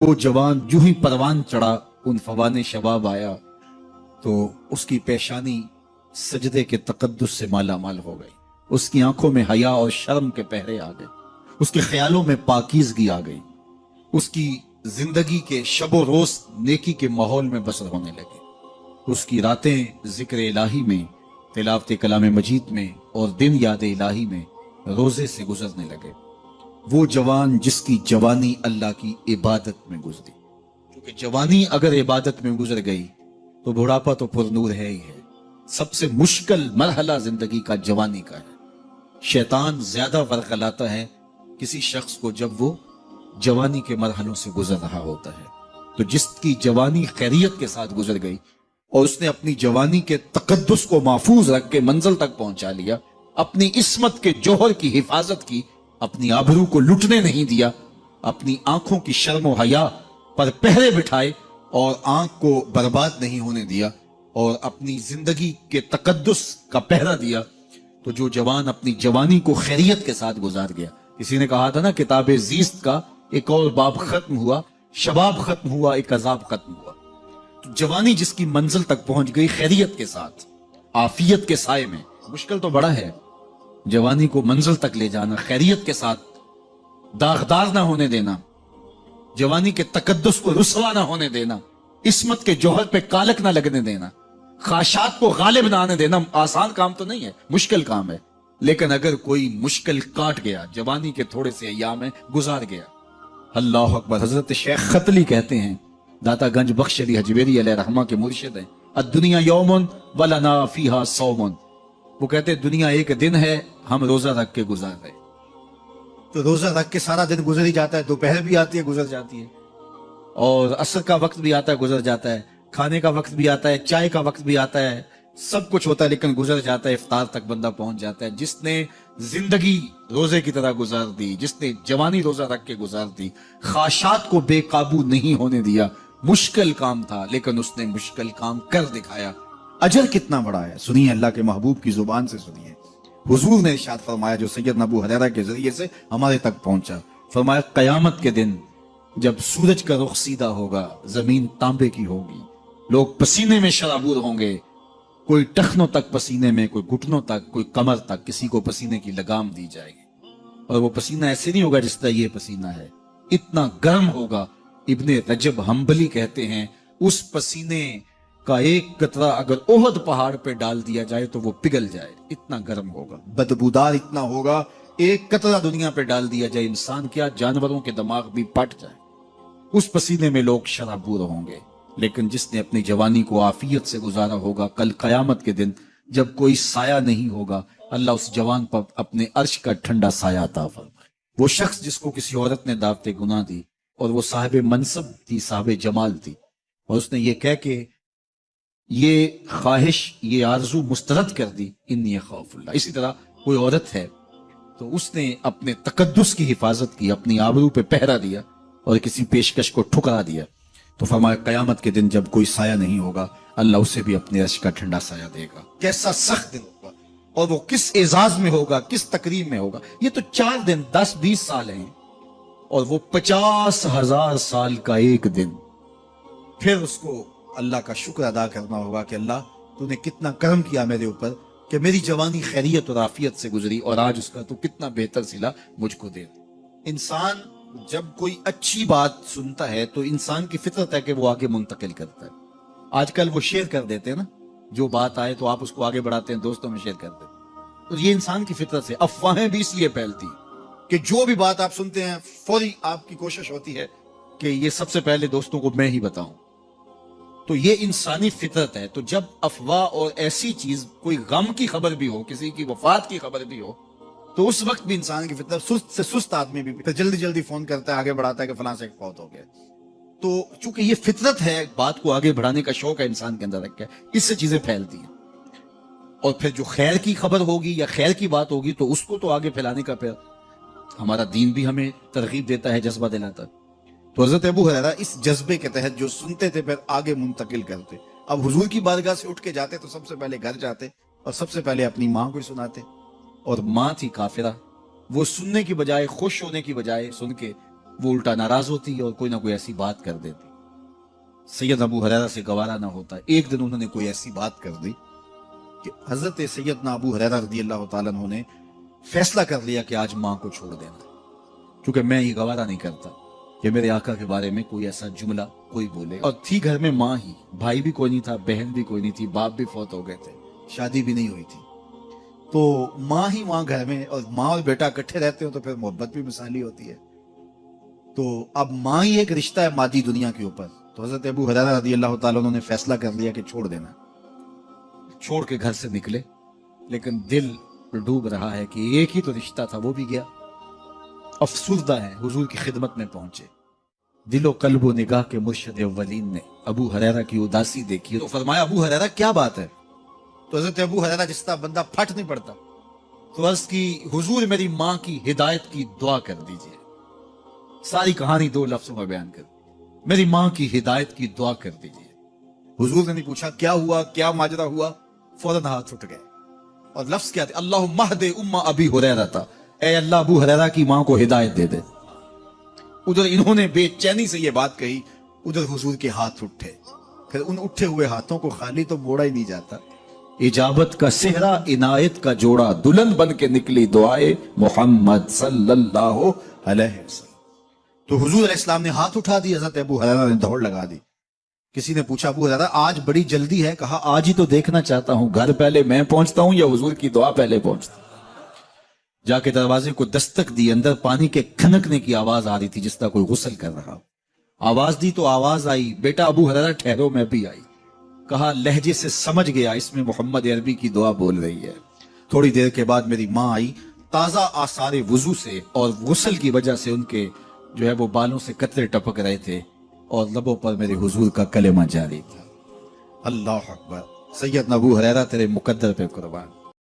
وہ جوان جو ہی پروان چڑھا ان فوان شباب آیا تو اس کی پیشانی سجدے کے تقدس سے مالا مال ہو گئی، اس کی آنکھوں میں حیا اور شرم کے پہرے آ گئے، اس کے خیالوں میں پاکیزگی آ گئی، اس کی زندگی کے شب و روز نیکی کے ماحول میں بسر ہونے لگے، اس کی راتیں ذکر الہی میں، تلاوت کلام مجید میں اور دن یاد الہی میں روزے سے گزرنے لگے۔ وہ جوان جس کی جوانی اللہ کی عبادت میں گزری، کیونکہ جوانی اگر عبادت میں گزر گئی تو بڑھاپا تو پر نور ہے ہی ہے۔ سب سے مشکل مرحلہ زندگی کا جوانی کا ہے۔ شیطان زیادہ ورغلاتا ہے کسی شخص کو جب وہ جوانی کے مرحلوں سے گزر رہا ہوتا ہے۔ تو جس کی جوانی خیریت کے ساتھ گزر گئی اور اس نے اپنی جوانی کے تقدس کو محفوظ رکھ کے منزل تک پہنچا لیا، اپنی عصمت کے جوہر کی حفاظت کی، اپنی آبرو کو لٹنے نہیں دیا، اپنی آنکھوں کی شرم و حیا پر پہرے بٹھائے اور آنکھ کو برباد نہیں ہونے دیا اور اپنی زندگی کے تقدس کا پہرا دیا، تو جو جوان اپنی جوانی کو خیریت کے ساتھ گزار گیا۔ کسی نے کہا تھا نا، کتاب زیست کا ایک اور باب ختم ہوا، شباب ختم ہوا، ایک عذاب ختم ہوا۔ تو جوانی جس کی منزل تک پہنچ گئی خیریت کے ساتھ، عافیت کے سائے میں، مشکل تو بڑا ہے جوانی کو منزل تک لے جانا، خیریت کے ساتھ، داغدار نہ ہونے دینا، جوانی کے تقدس کو رسوا نہ ہونے دینا، عصمت کے جوہر پہ کالک نہ لگنے دینا، خواہشات کو غالب نہ آنے دینا۔ آسان کام تو نہیں ہے، مشکل کام ہے، لیکن اگر کوئی مشکل کاٹ گیا، جوانی کے تھوڑے سے ایام میں گزار گیا۔ اللہ اکبر۔ حضرت شیخ ختلی کہتے ہیں، داتا گنج بخش علی حجویری علیہ رحمہ کے مرشد ہیں، الدنیا یوم ولنا فیہا صوم۔ وہ کہتے ہیں دنیا ایک دن ہے، ہم روزہ رکھ کے گزار رہے۔ تو روزہ رکھ کے سارا دن گزر ہی جاتا ہے، دوپہر بھی آتی ہے گزر جاتی ہے، اور عصر کا وقت بھی آتا ہے گزر جاتا ہے، کھانے کا وقت بھی آتا ہے، چائے کا وقت بھی آتا ہے، سب کچھ ہوتا ہے، لیکن گزر جاتا ہے، افطار تک بندہ پہنچ جاتا ہے۔ جس نے زندگی روزے کی طرح گزار دی، جس نے جوانی روزہ رکھ کے گزار دی، خواہشات کو بے قابو نہیں ہونے دیا، مشکل کام تھا لیکن اس نے مشکل کام کر دکھایا۔ اجر کتنا بڑا ہے، سنیے اللہ کے محبوب کی زبان سے سنیے۔ حضور نے ارشاد فرمایا جو سیدنا ابو ہریرہ کے ذریعے سے ہمارے تک پہنچا، فرمایا قیامت کے دن جب سورج کا رخ سیدھا ہوگا، زمین تانبے کی ہوگی، لوگ پسینے میں شرابور ہوں گے، کوئی ٹخنوں تک پسینے میں، کوئی گھٹنوں تک، کوئی کمر تک، کسی کو پسینے کی لگام دی جائے گی، اور وہ پسینہ ایسے نہیں ہوگا جس طرح یہ پسینہ ہے، اتنا گرم ہوگا۔ ابن رجب حنبلی کہتے ہیں اس پسینے کا ایک قطرہ اگر احد پہاڑ پہ ڈال دیا جائے تو وہ پگھل جائے، اتنا گرم ہوگا، بدبودار اتنا ہوگا، ایک قطرہ دنیا پہ ڈال دیا جائے، انسان کیا جانوروں کے دماغ بھی پھٹ جائے، اس پسینے میں لوگ شرابور ہوں گے۔ لیکن جس نے اپنی جوانی کو عافیت سے گزارا ہوگا، کل قیامت کے دن جب کوئی سایہ نہیں ہوگا، اللہ اس جوان پر اپنے عرش کا ٹھنڈا سایہ عطا فرمائے۔ وہ شخص جس کو کسی عورت نے دعوت گناہ دی اور وہ صاحب منصب تھی، صاحب جمال تھی، اور اس نے یہ کہہ کے یہ خواہش، یہ آرزو مسترد کر دی، انی خوف اللہ۔ اسی طرح کوئی عورت ہے تو اس نے اپنے تقدس کی حفاظت کی، اپنی آبرو پہ پہرا دیا اور کسی پیشکش کو ٹھکرا دیا، تو فرمایا قیامت کے دن جب کوئی سایہ نہیں ہوگا، اللہ اسے بھی اپنے عرش کا ٹھنڈا سایہ دے گا۔ کیسا سخت دن ہوگا، اور وہ کس اعزاز میں ہوگا، کس تکریم میں ہوگا۔ یہ تو 4 دن 10-20 سال ہیں، اور وہ 50,000 سال کا ایک دن۔ پھر اس کو اللہ کا شکر ادا کرنا ہوگا کہ اللہ تو نے کتنا کرم کیا میرے اوپر کہ میری جوانی خیریت اور عافیت سے گزری، اور آج اس کا تو کتنا بہتر صلہ مجھ کو دے۔ انسان جب کوئی اچھی بات سنتا ہے تو انسان کی فطرت ہے کہ وہ آگے منتقل کرتا ہے۔ آج کل وہ شیئر کر دیتے ہیں نا، جو بات آئے تو آپ اس کو آگے بڑھاتے ہیں، دوستوں میں شیئر کرتے ہیں، تو یہ انسان کی فطرت سے۔ افواہیں بھی اس لیے پھیلتی کہ جو بھی بات آپ سنتے ہیں فوری آپ کی کوشش ہوتی ہے کہ یہ سب سے پہلے دوستوں کو میں ہی بتاؤں، تو یہ انسانی فطرت ہے۔ تو جب افواہ اور ایسی چیز، کوئی غم کی خبر بھی ہو، کسی کی وفات کی خبر بھی ہو، تو اس وقت بھی انسان کی فطرت، سست سے سست آدمی بھی جلدی جلدی فون کرتا ہے، آگے بڑھاتا ہے کہ فلاں سے فوت ہو گیا۔ تو چونکہ یہ فطرت ہے، بات کو آگے بڑھانے کا شوق ہے انسان کے اندر رکھا ہے، اس سے چیزیں پھیلتی ہیں۔ اور پھر جو خیر کی خبر ہوگی یا خیر کی بات ہوگی تو اس کو تو آگے پھیلانے کا پھر ہمارا دین بھی ہمیں ترغیب دیتا ہے، جذبہ دلاتا ہے۔ تو حضرت ابو ہریرہ اس جذبے کے تحت جو سنتے تھے پھر آگے منتقل کرتے۔ اب حضور کی بارگاہ سے اٹھ کے جاتے تو سب سے پہلے گھر جاتے اور سب سے پہلے اپنی ماں کو سناتے، اور ماں تھی کافرہ، وہ سننے کی بجائے، خوش ہونے کی بجائے سن کے وہ الٹا ناراض ہوتی اور کوئی نہ کوئی ایسی بات کر دیتی. سید ابو ہریرہ سے گوارا نہ ہوتا. ایک دن انہوں نے کوئی ایسی بات کر دی کہ حضرت سیدنا ابو ہریرہ رضی اللہ تعالیٰ عنہ نے فیصلہ کر لیا کہ آج ماں کو چھوڑ دینا، کیونکہ میں یہ گوارا نہیں کرتا کہ میرے آقا کے بارے میں کوئی ایسا جملہ کوئی بولے. اور تھی گھر میں ماں ہی، بھائی بھی کوئی نہیں تھا، بہن بھی کوئی نہیں تھی، باپ بھی فوت ہو گئے تھے، شادی بھی نہیں ہوئی تھی. تو ماں ہی ماں گھر میں، اور ماں اور بیٹا اکٹھے رہتے ہو تو پھر محبت بھی مثالی ہوتی ہے. تو اب ماں ہی ایک رشتہ ہے مادی دنیا کے اوپر. تو حضرت ابو ہریرہ رضی اللہ تعالیٰ عنہ نے فیصلہ کر لیا کہ چھوڑ دینا. چھوڑ کے گھر سے نکلے، لیکن دل ڈوب رہا ہے کہ ایک ہی تو رشتہ تھا، وہ بھی گیا. افسردہ ہے، حضور کی خدمت میں پہنچے. دل و قلب و نگاہ کے مرشد اولین نے ابو ہریرہ کی اداسی دیکھی تو فرمایا ابو ہریرہ کیا بات ہے؟ تو حضرت ابو ہریرہ جس طرح بندہ پھٹ نہیں پڑتا، تو عرض کی حضور میری ماں کی ہدایت کی دعا کر دیجئے. ساری کہانی 2 لفظوں میں بیان کر. میری ماں کی ہدایت کی دعا کر دیجئے. حضور نے نہیں پوچھا کیا ہوا، کیا ماجرا ہوا، فوراً ہاتھ اٹھ گئے. اور لفظ کیا تھے؟ اللہم اہد ام ابی ہریرہ تھا، اے اللہ ابو ہریرہ کی ماں کو ہدایت دے دے. ادھر انہوں نے بے چینی سے یہ بات کہی، ادھر حضور کے ہاتھ اٹھے. پھر ان اٹھے ہوئے ہاتھوں کو خالی تو موڑا ہی نہیں جاتا. اجابت کا صحرا، عنایت کا جوڑا، دلہن بن کے نکلی دعائے محمد صلی اللہ علیہ وسلم. تو حضور علیہ السلام نے ہاتھ اٹھا دی، حضرت ابو ہریرہ نے دوڑ لگا دی. کسی نے پوچھا ابو ہریرہ آج بڑی جلدی ہے؟ کہا آج ہی تو دیکھنا چاہتا ہوں، گھر پہلے میں پہنچتا ہوں یا حضور کی دعا پہلے پہنچتا ہوں. جا کے دروازے کو دستک دی، اندر پانی کے کھنکنے کی آواز آ رہی تھی جس طرح کوئی غسل کر رہا. آواز دی تو آواز آئی، بیٹا ابو ہریرہ ٹھہرو، میں بھی آئی. کہا لہجے سے سمجھ گیا اس میں محمد عربی کی دعا بول رہی ہے. تھوڑی دیر کے بعد میری ماں آئی، تازہ آثار وضو سے اور غسل کی وجہ سے ان کے جو ہے وہ بالوں سے قطرے ٹپک رہے تھے اور لبوں پر میرے حضور کا کلمہ جاری تھا. اللہ اکبر. سیدنا ابو ہریرہ تیرے مقدر پہ قربان.